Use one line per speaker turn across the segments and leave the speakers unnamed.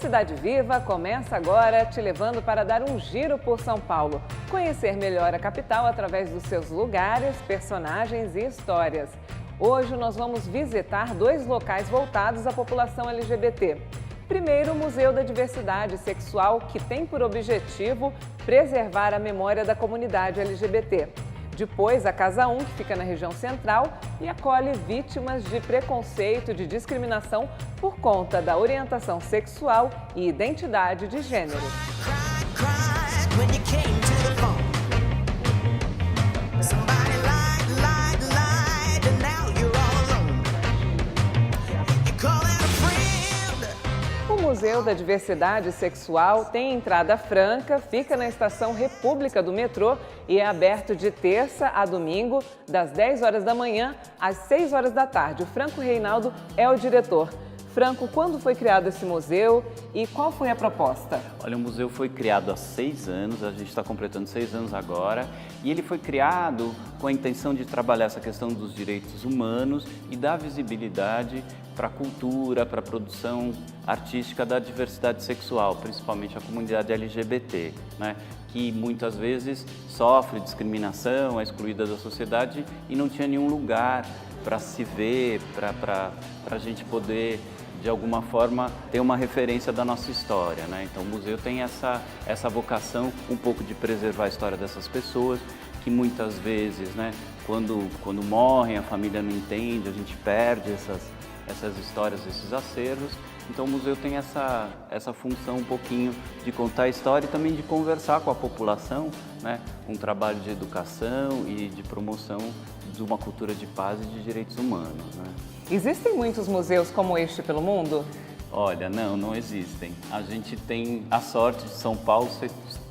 Cidade Viva começa agora te levando para dar um giro por São Paulo. Conhecer melhor a capital através dos seus lugares, personagens e histórias. Hoje nós vamos visitar 2 locais voltados à população LGBT. Primeiro, o Museu da Diversidade Sexual, que tem por objetivo preservar a memória da comunidade LGBT. Depois, a Casa 1, que fica na região central e acolhe vítimas de preconceito e de discriminação por conta da orientação sexual e identidade de gênero. O Museu da Diversidade Sexual tem entrada franca, fica na estação República do metrô e é aberto de terça a domingo, das 10 horas da manhã às 6 horas da tarde. O Franco Reinaldo é o diretor. Franco, quando foi criado esse museu e qual foi a proposta?
Olha, o museu foi criado há 6 anos, a gente está completando 6 anos agora, e ele foi criado com a intenção de trabalhar essa questão dos direitos humanos e dar visibilidade para a cultura, para a produção artística da diversidade sexual, principalmente a comunidade LGBT, né? Que muitas vezes sofre discriminação, é excluída da sociedade e não tinha nenhum lugar para se ver, para a gente poder, de alguma forma, ter uma referência da nossa história, né? Então o museu tem essa vocação um pouco de preservar a história dessas pessoas, que muitas vezes, né, quando morrem, a família não entende, a gente perde essas histórias, esses acervos. Então o museu tem essa função um pouquinho de contar a história e também de conversar com a população, né? Um trabalho de educação e de promoção de uma cultura de paz e de direitos humanos, né?
Existem muitos museus como este pelo mundo?
Olha, não existem. A gente tem a sorte de São Paulo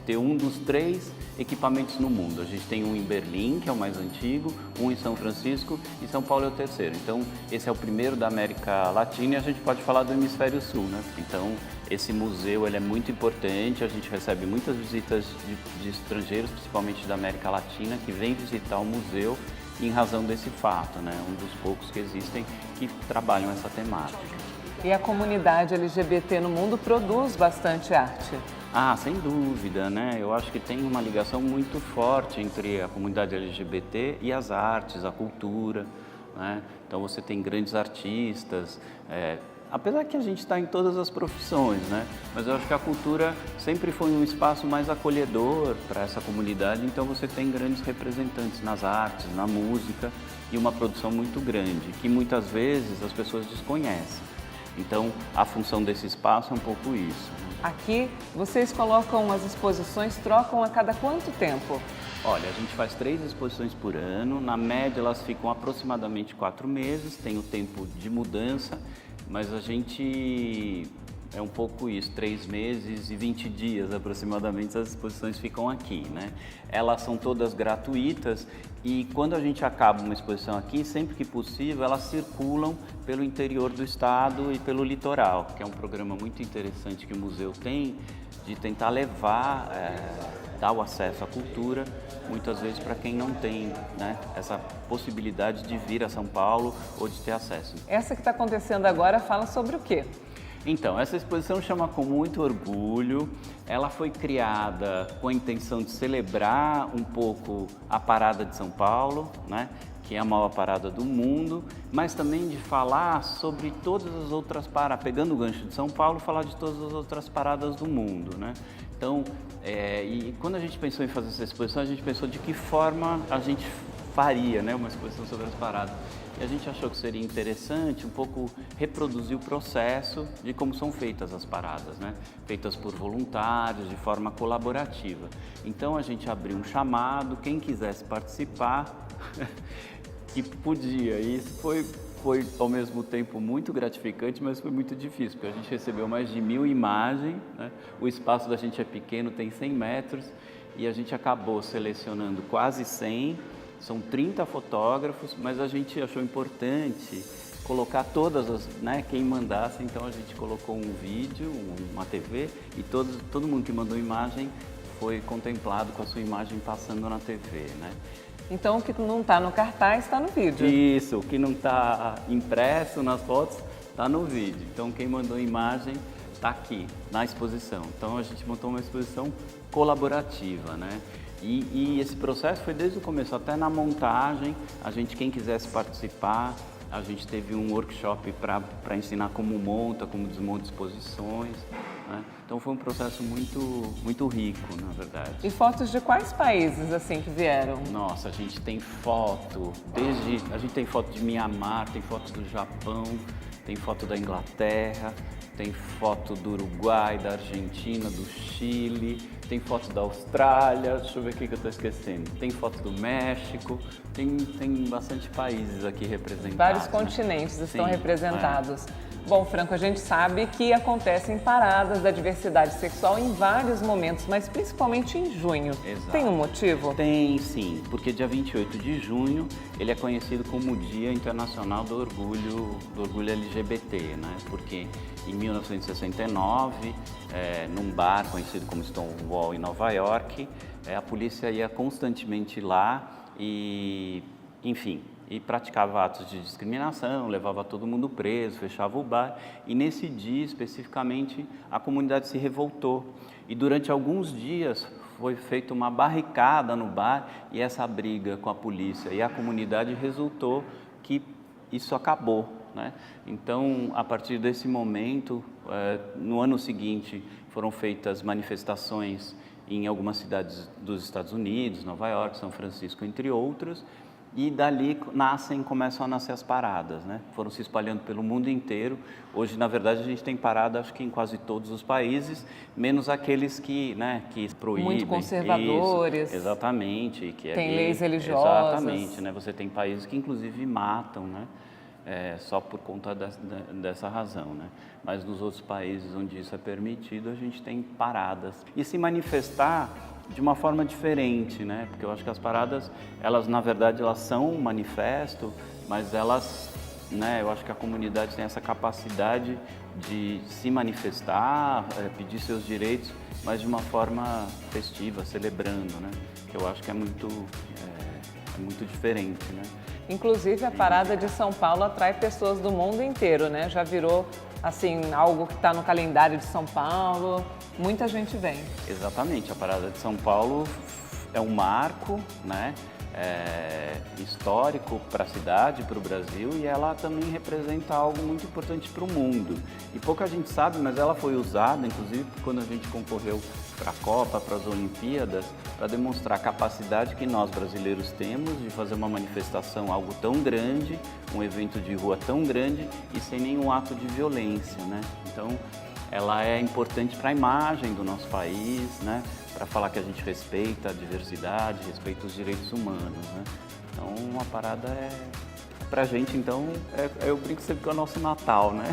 ter um dos 3 equipamentos no mundo. A gente tem um em Berlim, que é o mais antigo, um em São Francisco e São Paulo é o terceiro. Então, esse é o primeiro da América Latina e a gente pode falar do Hemisfério Sul, né? Então, esse museu ele é muito importante, a gente recebe muitas visitas de estrangeiros, principalmente da América Latina, que vêm visitar o museu em razão desse fato, né? Um dos poucos que existem que trabalham essa temática.
E a comunidade LGBT no mundo produz bastante arte.
Ah, sem dúvida, né? Eu acho que tem uma ligação muito forte entre a comunidade LGBT e as artes, a cultura, né? Então você tem grandes artistas, apesar que a gente está em todas as profissões, né? Mas eu acho que a cultura sempre foi um espaço mais acolhedor para essa comunidade, então você tem grandes representantes nas artes, na música e uma produção muito grande, que muitas vezes as pessoas desconhecem. Então, a função desse espaço é um pouco isso.
Aqui, vocês colocam as exposições, trocam a cada quanto tempo?
Olha, a gente faz 3 exposições por ano, na média elas ficam aproximadamente 4 meses, tem o tempo de mudança, mas a gente é um pouco isso, 3 meses e 20 dias aproximadamente as exposições ficam aqui, né? Elas são todas gratuitas e quando a gente acaba uma exposição aqui, sempre que possível, elas circulam pelo interior do estado e pelo litoral, que é um programa muito interessante que o museu tem de tentar levar, dar o acesso à cultura, muitas vezes para quem não tem, né, essa possibilidade de vir a São Paulo ou de ter acesso.
Essa que está acontecendo agora fala sobre o quê?
Então, essa exposição chama Com Muito Orgulho. Ela foi criada com a intenção de celebrar um pouco a Parada de São Paulo, né? Que é a maior parada do mundo, mas também de falar sobre todas as outras paradas, pegando o gancho de São Paulo, falar de todas as outras paradas do mundo, né? Então, e quando a gente pensou em fazer essa exposição, a gente pensou de que forma a gente faria, né, uma exposição sobre as paradas. E a gente achou que seria interessante um pouco reproduzir o processo de como são feitas as paradas, né? Feitas por voluntários, de forma colaborativa. Então a gente abriu um chamado, quem quisesse participar, que podia. E isso foi ao mesmo tempo muito gratificante, mas foi muito difícil, porque a gente recebeu mais de 1000 imagens, né? O espaço da gente é pequeno, tem 100 metros, e a gente acabou selecionando quase 100. São 30 fotógrafos, mas a gente achou importante colocar todas as, né, quem mandasse, então a gente colocou um vídeo, uma TV, e todo mundo que mandou imagem foi contemplado com a sua imagem passando na TV, né?
Então o que não está no cartaz está no vídeo.
Isso, o que não está impresso nas fotos está no vídeo. Então quem mandou imagem está aqui na exposição. Então a gente montou uma exposição colaborativa, né? E esse processo foi desde o começo, até na montagem, quem quisesse participar, a gente teve um workshop para ensinar como monta, como desmonta exposições, né? Então foi um processo muito rico, na verdade.
E fotos de quais países assim que vieram?
Nossa, a gente tem foto de Mianmar, tem foto do Japão, tem foto da Inglaterra, tem foto do Uruguai, da Argentina, do Chile, tem foto da Austrália, deixa eu ver o que eu estou esquecendo. Tem foto do México, tem bastante países aqui representados.
Vários
né?
continentes estão
Sim,
representados. Bom, Franco, a gente sabe que acontecem paradas da diversidade sexual em vários momentos, mas principalmente em junho.
Exato.
Tem um motivo?
Tem sim, porque dia 28 de junho ele é conhecido como o Dia Internacional do Orgulho LGBT, né? Porque em 1969, num bar conhecido como Stonewall em Nova York, a polícia ia constantemente lá e, enfim, e praticava atos de discriminação, levava todo mundo preso, fechava o bar. E nesse dia, especificamente, a comunidade se revoltou. E durante alguns dias foi feita uma barricada no bar e essa briga com a polícia e a comunidade resultou que isso acabou, né? Então, a partir desse momento, no ano seguinte, foram feitas manifestações em algumas cidades dos Estados Unidos, Nova York, São Francisco, entre outros. E dali começam a nascer as paradas, né? Foram se espalhando pelo mundo inteiro. Hoje, na verdade, a gente tem parada, acho que em quase todos os países, menos aqueles que proíbem.
Muito conservadores.
Isso, exatamente.
Tem leis religiosas.
Exatamente, né? Você tem países que, inclusive, matam, né? Só por conta dessa razão, né? Mas nos outros países onde isso é permitido, a gente tem paradas. E se manifestar de uma forma diferente, né? Porque eu acho que as paradas, na verdade, elas são um manifesto, mas elas, né? Eu acho que a comunidade tem essa capacidade de se manifestar, pedir seus direitos, mas de uma forma festiva, celebrando, né? Que eu acho que é muito diferente, né?
Inclusive, a Parada de São Paulo atrai pessoas do mundo inteiro, né? Já virou, assim, algo que está no calendário de São Paulo. Muita gente vem.
Exatamente. A Parada de São Paulo é um marco, né? Histórico para a cidade, para o Brasil, e ela também representa algo muito importante para o mundo. E pouca gente sabe, mas ela foi usada, inclusive, quando a gente concorreu para a Copa, para as Olimpíadas, para demonstrar a capacidade que nós brasileiros temos de fazer uma manifestação, algo tão grande, um evento de rua tão grande e sem nenhum ato de violência, né? Então, ela é importante para a imagem do nosso país, né? Para falar que a gente respeita a diversidade, respeita os direitos humanos, né? Então, a parada pra gente, então, eu brinco sempre que é o nosso Natal, né?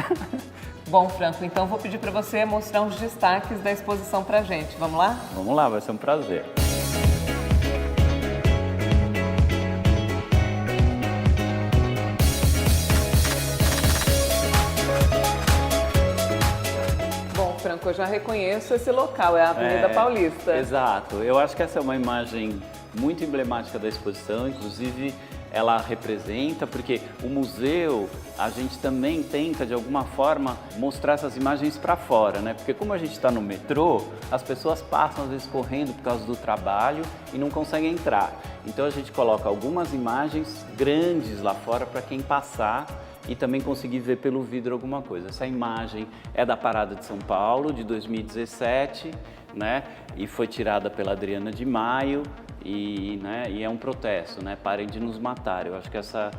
Bom, Franco, então vou pedir para você mostrar uns destaques da exposição pra gente. Vamos lá?
Vamos lá, vai ser um prazer.
Franco, eu já reconheço esse local, é a Avenida Paulista.
Exato. Eu acho que essa é uma imagem muito emblemática da exposição, inclusive ela representa, porque o museu, a gente também tenta, de alguma forma, mostrar essas imagens para fora, né? Porque como a gente está no metrô, as pessoas passam, às vezes, correndo por causa do trabalho e não conseguem entrar. Então, a gente coloca algumas imagens grandes lá fora para quem passar e também conseguir ver pelo vidro alguma coisa. Essa imagem é da Parada de São Paulo, de 2017, né? E foi tirada pela Adriana de Maio e é um protesto, né? Parem de nos matar. Eu acho que essa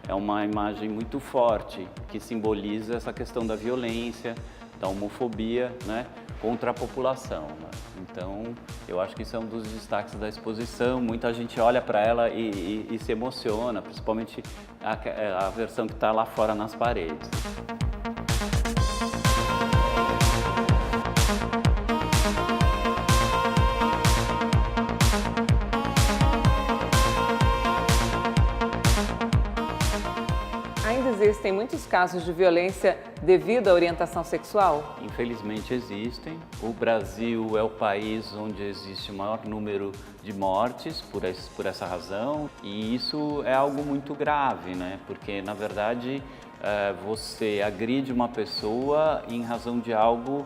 é uma imagem muito forte que simboliza essa questão da violência, da homofobia, né? Contra a população, né? Então, eu acho que isso é um dos destaques da exposição. Muita gente olha para ela e se emociona, principalmente a versão que está lá fora nas paredes.
Existem muitos casos de violência devido à orientação sexual?
Infelizmente existem. O Brasil é o país onde existe o maior número de mortes por essa razão, e isso é algo muito grave, né? Porque, na verdade, você agride uma pessoa em razão de algo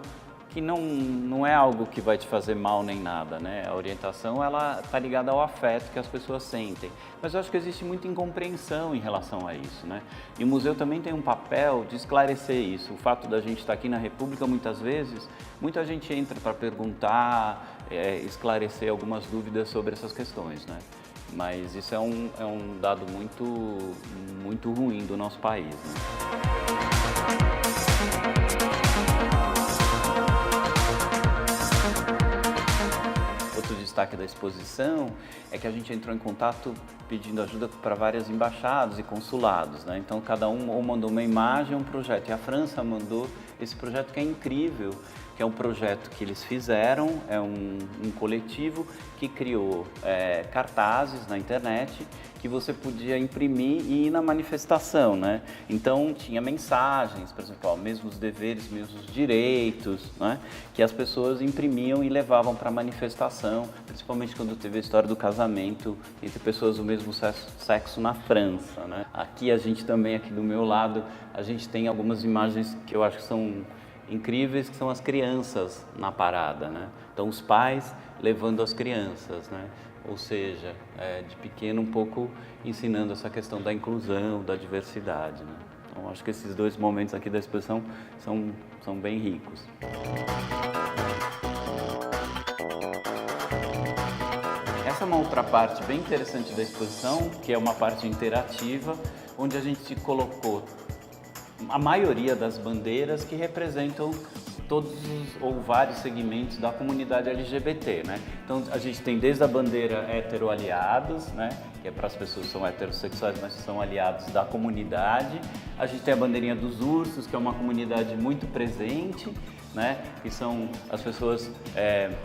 que não é algo que vai te fazer mal nem nada, né? A orientação, ela está ligada ao afeto que as pessoas sentem. Mas eu acho que existe muita incompreensão em relação a isso, né? E o museu também tem um papel de esclarecer isso. O fato da gente estar aqui na República, muitas vezes, muita gente entra para perguntar, esclarecer algumas dúvidas sobre essas questões, né? Mas isso é um dado muito ruim do nosso país, né? Outro destaque da exposição é que a gente entrou em contato pedindo ajuda para várias embaixadas e consulados, né? Então cada um ou mandou uma imagem ou um projeto. E a França mandou esse projeto que é incrível, que é um projeto que eles fizeram, é um coletivo que criou cartazes na internet que você podia imprimir e ir na manifestação, né? Então tinha mensagens, por exemplo, mesmos deveres, mesmos direitos, né? Que as pessoas imprimiam e levavam para a manifestação, principalmente quando teve a história do casamento entre pessoas do mesmo sexo na França, né? Aqui a gente também, aqui do meu lado, a gente tem algumas imagens que eu acho que são incríveis, que são as crianças na parada, né? Então os pais levando as crianças, né? Ou seja, de pequeno um pouco ensinando essa questão da inclusão, da diversidade, né? Então acho que esses dois momentos aqui da exposição são bem ricos. Essa é uma outra parte bem interessante da exposição, que é uma parte interativa, onde a gente colocou a maioria das bandeiras que representam todos ou vários segmentos da comunidade LGBT, né? Então a gente tem desde a bandeira hetero-aliados, né? Que é para as pessoas que são heterossexuais, mas que são aliados da comunidade. A gente tem a bandeirinha dos ursos, que é uma comunidade muito presente, né? Que são as pessoas,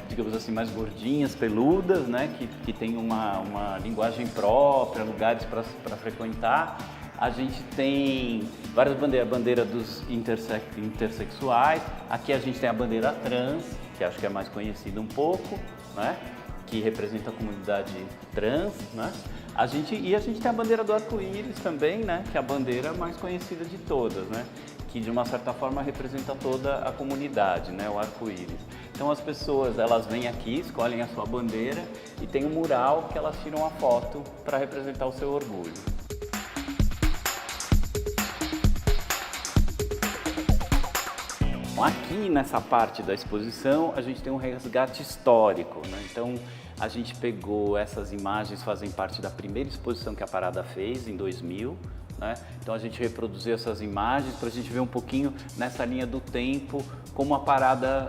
digamos assim, mais gordinhas, peludas, né? Que tem uma linguagem própria, lugares para frequentar. A gente tem várias bandeiras, a bandeira dos intersexuais, aqui a gente tem a bandeira trans, que acho que é mais conhecida um pouco, né? Que representa a comunidade trans, né? A gente tem a bandeira do arco-íris também, né? Que é a bandeira mais conhecida de todas, né? Que de uma certa forma representa toda a comunidade, né? O arco-íris. Então as pessoas, elas vêm aqui, escolhem a sua bandeira e tem um mural que elas tiram a foto para representar o seu orgulho. Aqui nessa parte da exposição a gente tem um resgate histórico, né? Então a gente pegou essas imagens, fazem parte da primeira exposição que a Parada fez em 2000, né? Então a gente reproduziu essas imagens para a gente ver um pouquinho nessa linha do tempo como a Parada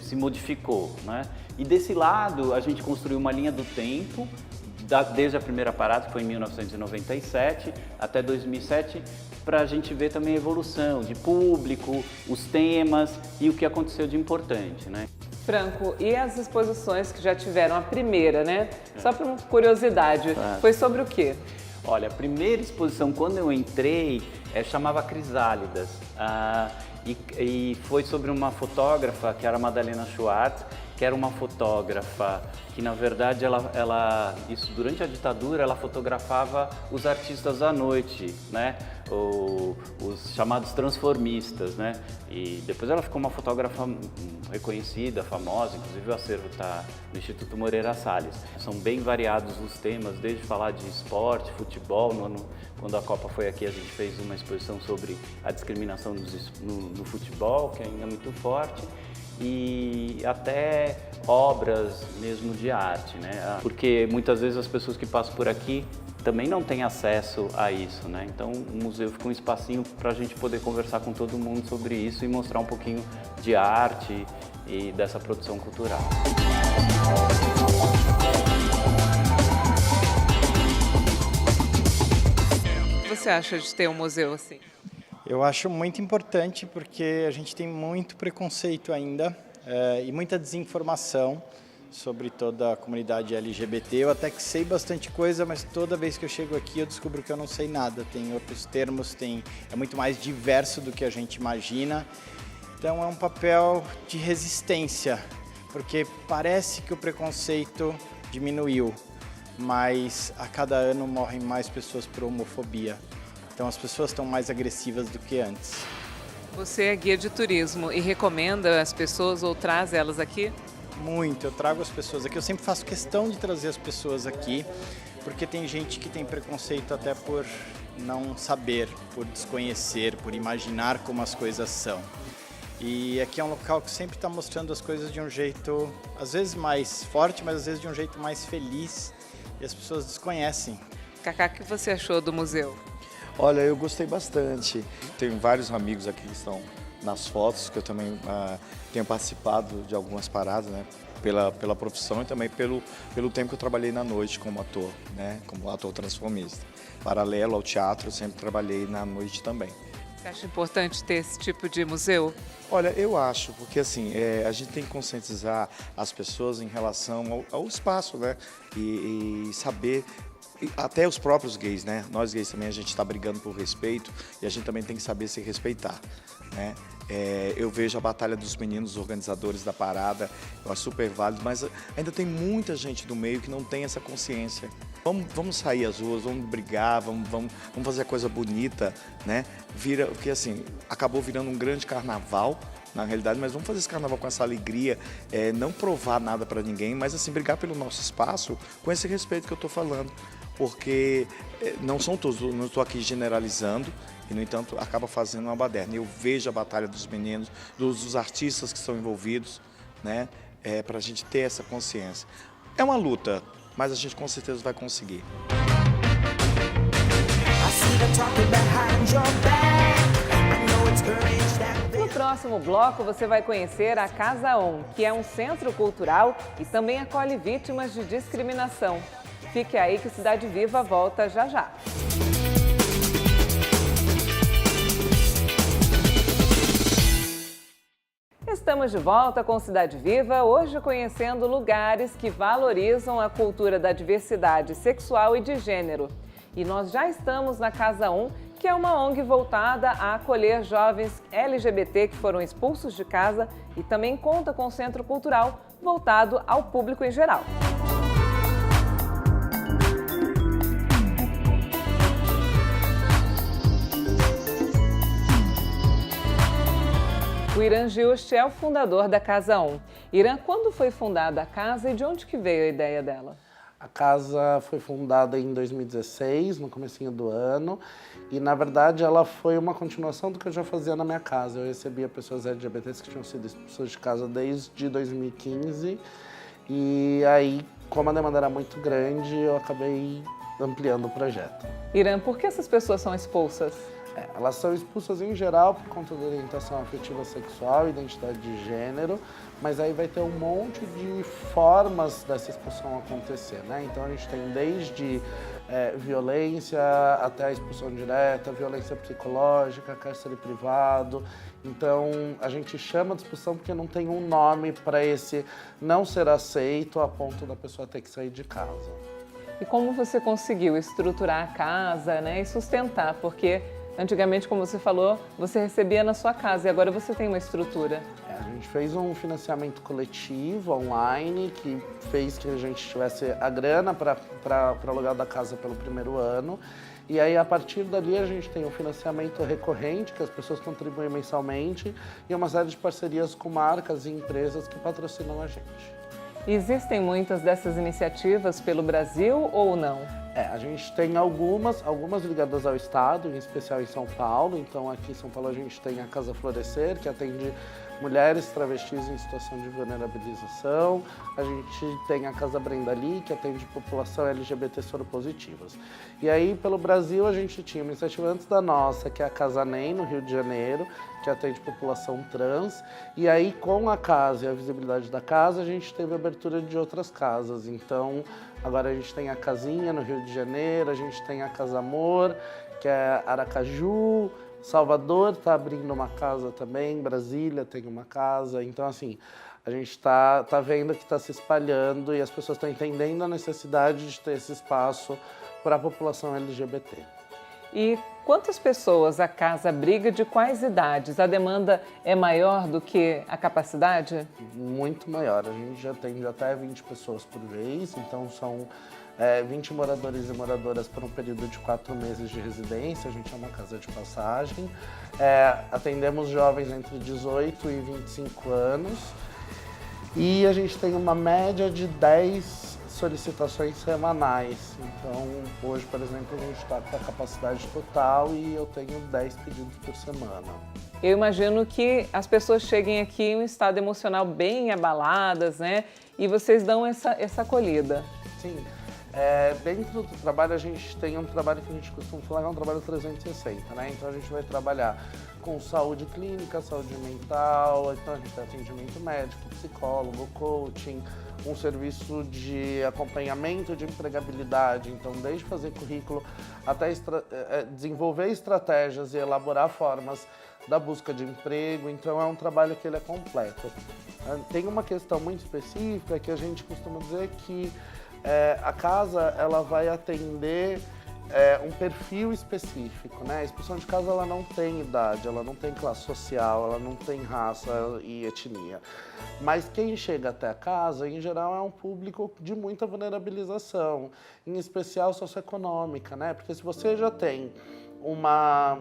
se modificou, né? E desse lado a gente construiu uma linha do tempo desde a primeira parada, que foi em 1997, até 2007, para a gente ver também a evolução de público, os temas e o que aconteceu de importante, né?
Franco, e as exposições que já tiveram, a primeira, né? Só por curiosidade, foi sobre o quê?
Olha, a primeira exposição, quando eu entrei, chamava Crisálidas, e foi sobre uma fotógrafa, que era a Madalena Schwartz, que era uma fotógrafa que, na verdade, isso durante a ditadura, ela fotografava os artistas à noite, né? Os chamados transformistas, né? E depois ela ficou uma fotógrafa reconhecida, famosa, inclusive o acervo está no Instituto Moreira Salles. São bem variados os temas, desde falar de esporte, futebol. Quando a Copa foi aqui, a gente fez uma exposição sobre a discriminação no futebol, que ainda é muito forte, e até obras mesmo de arte, né? Porque muitas vezes as pessoas que passam por aqui também não têm acesso a isso, né? Então o museu fica um espacinho para a gente poder conversar com todo mundo sobre isso e mostrar um pouquinho de arte e dessa produção cultural.
O que você acha de ter um museu assim?
Eu acho muito importante porque a gente tem muito preconceito ainda e muita desinformação sobre toda a comunidade LGBT. Eu até que sei bastante coisa, mas toda vez que eu chego aqui eu descubro que eu não sei nada. Tem outros termos, é muito mais diverso do que a gente imagina. Então é um papel de resistência, porque parece que o preconceito diminuiu, mas a cada ano morrem mais pessoas por homofobia. Então as pessoas estão mais agressivas do que antes.
Você é guia de turismo e recomenda as pessoas ou traz elas aqui?
Muito, eu trago as pessoas aqui, eu sempre faço questão de trazer as pessoas aqui, porque tem gente que tem preconceito até por não saber, por desconhecer, por imaginar como as coisas são. E aqui é um local que sempre está mostrando as coisas de um jeito, às vezes mais forte, mas às vezes de um jeito mais feliz, e as pessoas desconhecem.
Cacá, o que você achou do museu?
Olha, eu gostei bastante. Tenho vários amigos aqui que estão nas fotos, que eu também tenho participado de algumas paradas, né? Pela profissão e também pelo tempo que eu trabalhei na noite como ator, né? Como ator transformista. Paralelo ao teatro, eu sempre trabalhei na noite também.
Você acha importante ter esse tipo de museu?
Olha, eu acho, porque assim, a gente tem que conscientizar as pessoas em relação ao espaço, né? E saber, até os próprios gays, né? Nós gays também, a gente está brigando por respeito e a gente também tem que saber se respeitar, né? Eu vejo a batalha dos meninos, os organizadores da parada, eu acho super válido, mas ainda tem muita gente do meio que não tem essa consciência. Vamos sair às ruas, vamos brigar, vamos fazer a coisa bonita, né? Porque assim, acabou virando um grande carnaval, na realidade, mas vamos fazer esse carnaval com essa alegria, não provar nada para ninguém, mas assim, brigar pelo nosso espaço com esse respeito que eu estou falando. Porque não são todos, não estou aqui generalizando, e no entanto acaba fazendo uma baderna. Eu vejo a batalha dos meninos, dos artistas que estão envolvidos, né? Para a gente ter essa consciência. É uma luta, mas a gente com certeza vai conseguir.
No próximo bloco, você vai conhecer a Casa On, que é um centro cultural e também acolhe vítimas de discriminação. Fique aí que Cidade Viva volta já já. Estamos de volta com Cidade Viva, hoje conhecendo lugares que valorizam a cultura da diversidade sexual e de gênero. E nós já estamos na Casa 1, que é uma ONG voltada a acolher jovens LGBT que foram expulsos de casa e também conta com um centro cultural voltado ao público em geral. O Irã Juste é o fundador da Casa 1. Irã, quando foi fundada a casa e de onde que veio a ideia dela?
A casa foi fundada em 2016, no comecinho do ano, e na verdade ela foi uma continuação do que eu já fazia na minha casa. Eu recebia pessoas LGBTs que tinham sido expulsas de casa desde 2015, e aí, como a demanda era muito grande, eu acabei ampliando o projeto.
Irã, por que essas pessoas são expulsas?
Elas são expulsas em geral por conta da orientação afetiva sexual, identidade de gênero, mas aí vai ter um monte de formas dessa expulsão acontecer, né? Então a gente tem desde violência até a expulsão direta, violência psicológica, cárcere privado. Então a gente chama de expulsão porque não tem um nome para esse não ser aceito a ponto da pessoa ter que sair de casa.
E como você conseguiu estruturar a casa, né, e sustentar? Porque antigamente, como você falou, você recebia na sua casa e agora você tem uma estrutura.
A gente fez um financiamento coletivo online que fez que a gente tivesse a grana para o aluguel da casa pelo primeiro ano. E aí, a partir dali, a gente tem um financiamento recorrente, que as pessoas contribuem mensalmente, e uma série de parcerias com marcas e empresas que patrocinam a gente.
Existem muitas dessas iniciativas pelo Brasil ou não?
A gente tem algumas ligadas ao Estado, em especial em São Paulo. Então, aqui em São Paulo, a gente tem a Casa Florescer, que atende mulheres travestis em situação de vulnerabilização. A gente tem a Casa Brenda Lee, que atende população LGBT soropositivas. E aí, pelo Brasil, a gente tinha uma iniciativa antes da nossa, que é a Casa NEM, no Rio de Janeiro, que atende população trans. E aí, com a casa e a visibilidade da casa, a gente teve a abertura de outras casas. Então, agora a gente tem a Casinha, no Rio de Janeiro, a gente tem a Casa Amor, que é Aracaju, Salvador está abrindo uma casa também, Brasília tem uma casa. Então, assim, a gente tá vendo que está se espalhando e as pessoas estão entendendo a necessidade de ter esse espaço para a população LGBT.
E quantas pessoas a casa abriga, de quais idades? A demanda é maior do que a capacidade?
Muito maior. A gente já tem até 20 pessoas por vez, então são 20 moradores e moradoras por um período de 4 meses de residência. A gente é uma casa de passagem. Atendemos jovens entre 18 e 25 anos e a gente tem uma média de 10 solicitações semanais. Então, hoje, por exemplo, a gente está com a capacidade total e eu tenho 10 pedidos por semana.
Eu imagino que as pessoas cheguem aqui em um estado emocional bem abaladas, né? E vocês dão essa acolhida.
Sim. Dentro do trabalho, a gente tem um trabalho que a gente costuma falar que é um trabalho 360, né? Então, a gente vai trabalhar com saúde clínica, saúde mental, então a gente tem atendimento médico, psicólogo, coaching, um serviço de acompanhamento de empregabilidade, então desde fazer currículo até desenvolver estratégias e elaborar formas da busca de emprego, então é um trabalho que ele é completo. Tem uma questão muito específica que a gente costuma dizer que a casa ela vai atender um perfil específico, né? A expulsão de casa ela não tem idade, ela não tem classe social, ela não tem raça e etnia. Mas quem chega até a casa, em geral, é um público de muita vulnerabilização, em especial socioeconômica, né? Porque se você já tem uma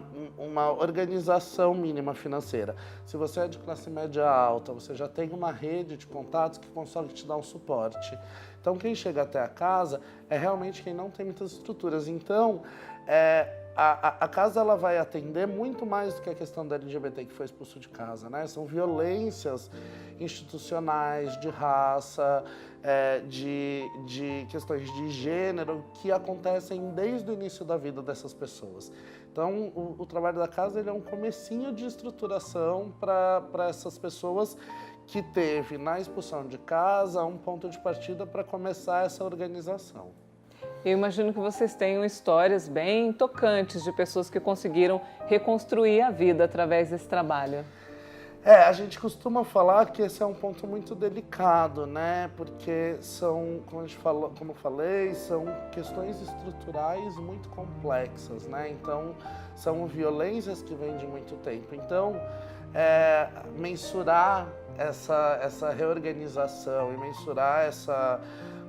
organização mínima financeira, se você é de classe média alta, você já tem uma rede de contatos que consegue te dar um suporte. Então, quem chega até a casa é realmente quem não tem muitas estruturas. Então, a casa ela vai atender muito mais do que a questão da LGBT que foi expulso de casa, né? São violências institucionais, de raça, de questões de gênero que acontecem desde o início da vida dessas pessoas. Então, o trabalho da casa ele é um comecinho de estruturação para essas pessoas que teve na expulsão de casa um ponto de partida para começar essa organização.
Eu imagino que vocês tenham histórias bem tocantes de pessoas que conseguiram reconstruir a vida através desse trabalho.
A gente costuma falar que esse é um ponto muito delicado, né? Porque são, como eu falei, são questões estruturais muito complexas, né? Então, são violências que vêm de muito tempo. Então, mensurar essa reorganização e mensurar essa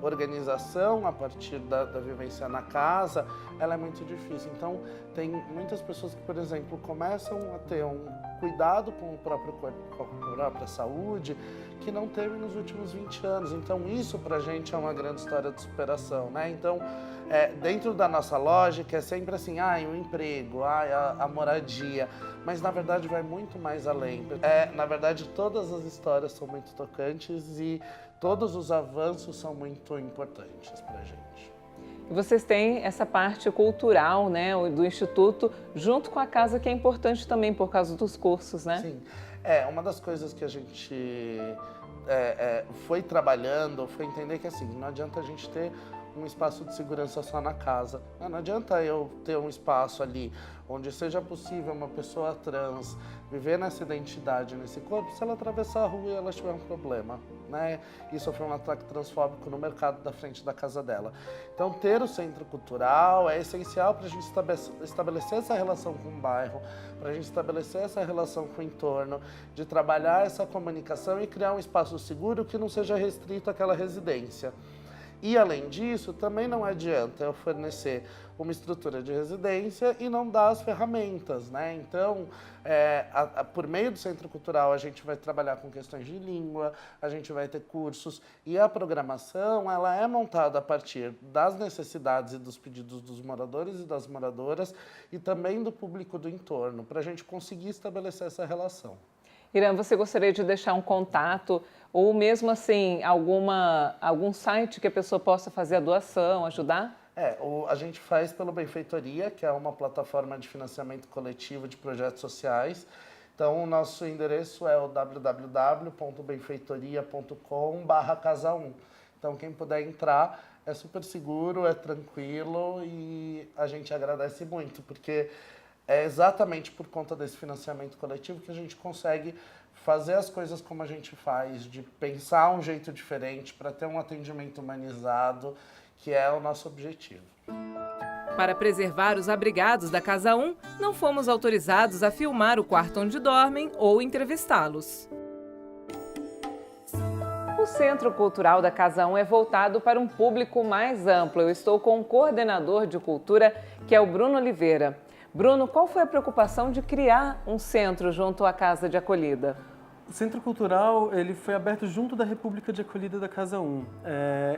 organização a partir da vivência na casa, ela é muito difícil. Então, tem muitas pessoas que, por exemplo, começam a ter um cuidado com o próprio corpo, com a própria saúde, que não teve nos últimos 20 anos. Então, isso pra gente é uma grande história de superação, né? Então, dentro da nossa lógica, é sempre assim, o emprego, a moradia, mas na verdade vai muito mais além. Na verdade, todas as histórias são muito tocantes e todos os avanços são muito importantes pra gente.
E vocês têm essa parte cultural, né, do Instituto, junto com a casa, que é importante também por causa dos cursos, né?
Sim. Uma das coisas que a gente foi trabalhando foi entender que assim, não adianta a gente ter um espaço de segurança só na casa. Não adianta eu ter um espaço ali onde seja possível uma pessoa trans viver nessa identidade, nesse corpo, se ela atravessar a rua e ela tiver um problema, né? E sofrer um ataque transfóbico no mercado da frente da casa dela. Então, ter o centro cultural é essencial para a gente estabelecer essa relação com o bairro, para a gente estabelecer essa relação com o entorno, de trabalhar essa comunicação e criar um espaço seguro que não seja restrito àquela residência. E, além disso, também não adianta eu fornecer uma estrutura de residência e não dar as ferramentas, né? Então, por meio do Centro Cultural, a gente vai trabalhar com questões de língua, a gente vai ter cursos e a programação, ela é montada a partir das necessidades e dos pedidos dos moradores e das moradoras e também do público do entorno, para a gente conseguir estabelecer essa relação.
Irã, você gostaria de deixar um contato ou mesmo assim algum site que a pessoa possa fazer a doação, ajudar?
A gente faz pelo Benfeitoria, que é uma plataforma de financiamento coletivo de projetos sociais. Então, o nosso endereço é o www.benfeitoria.com/casa1. Então, quem puder entrar, é super seguro, é tranquilo e a gente agradece muito, porque é exatamente por conta desse financiamento coletivo que a gente consegue fazer as coisas como a gente faz, de pensar um jeito diferente para ter um atendimento humanizado, que é o nosso objetivo.
Para preservar os abrigados da Casa 1, não fomos autorizados a filmar o quarto onde dormem ou entrevistá-los. O Centro Cultural da Casa 1 é voltado para um público mais amplo. Eu estou com o coordenador de cultura, que é o Bruno Oliveira. Bruno, qual foi a preocupação de criar um centro junto à Casa de Acolhida?
O Centro Cultural ele foi aberto junto da República de Acolhida da Casa 1.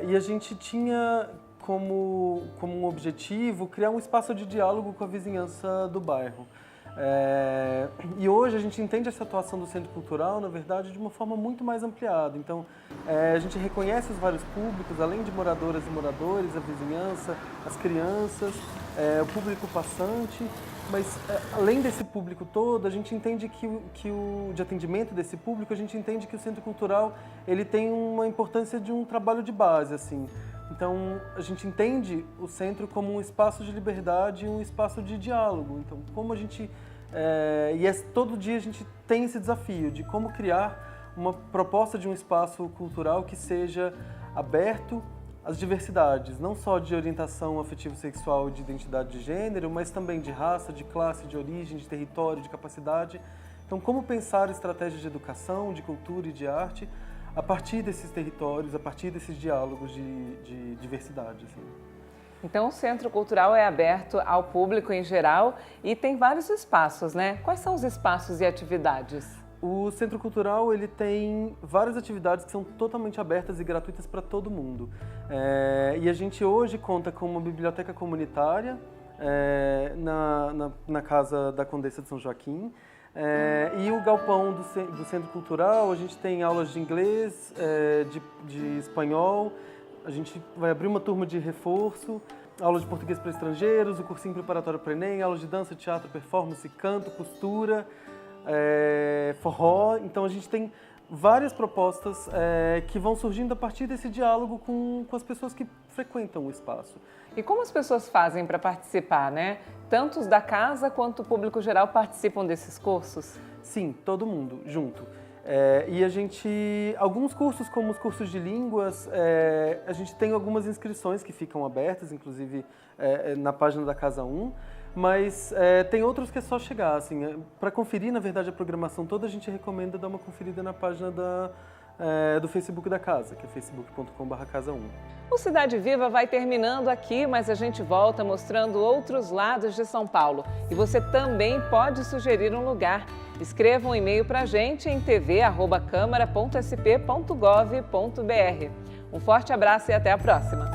E a gente tinha como um objetivo criar um espaço de diálogo com a vizinhança do bairro. E hoje a gente entende essa atuação do Centro Cultural, na verdade, de uma forma muito mais ampliada. Então, a gente reconhece os vários públicos, além de moradoras e moradores, a vizinhança, as crianças, o público passante. Mas, além desse público todo, a gente entende de atendimento desse público, a gente entende que o Centro Cultural ele tem uma importância de um trabalho de base, assim. Então, a gente entende o centro como um espaço de liberdade, um espaço de diálogo. Então, como a gente... todo dia a gente tem esse desafio de como criar uma proposta de um espaço cultural que seja aberto às diversidades, não só de orientação afetivo-sexual e de identidade de gênero, mas também de raça, de classe, de origem, de território, de capacidade. Então, como pensar estratégias de educação, de cultura e de arte a partir desses territórios, a partir desses diálogos de diversidade. Assim.
Então, o Centro Cultural é aberto ao público em geral e tem vários espaços, né? Quais são os espaços e atividades?
O Centro Cultural ele tem várias atividades que são totalmente abertas e gratuitas para todo mundo. E a gente hoje conta com uma biblioteca comunitária na Casa da Condessa de São Joaquim. E o galpão do Centro Cultural, a gente tem aulas de inglês, de espanhol, a gente vai abrir uma turma de reforço, aula de português para estrangeiros, o cursinho preparatório para o Enem, aulas de dança, teatro, performance, canto, costura, forró. Então a gente tem várias propostas que vão surgindo a partir desse diálogo com as pessoas que frequentam o espaço.
E como as pessoas fazem para participar, né? Tanto os da casa quanto o público geral participam desses cursos?
Sim, todo mundo, junto. E alguns cursos, como os cursos de línguas, a gente tem algumas inscrições que ficam abertas, inclusive na página da Casa 1, mas tem outros que é só chegar. Assim, para conferir, na verdade, a programação toda, a gente recomenda dar uma conferida na página do Facebook da Casa, que é facebook.com/casa1.
O Cidade Viva vai terminando aqui, mas a gente volta mostrando outros lados de São Paulo. E você também pode sugerir um lugar. Escreva um e-mail para a gente em tv@câmara.sp.gov.br. Um forte abraço e até a próxima!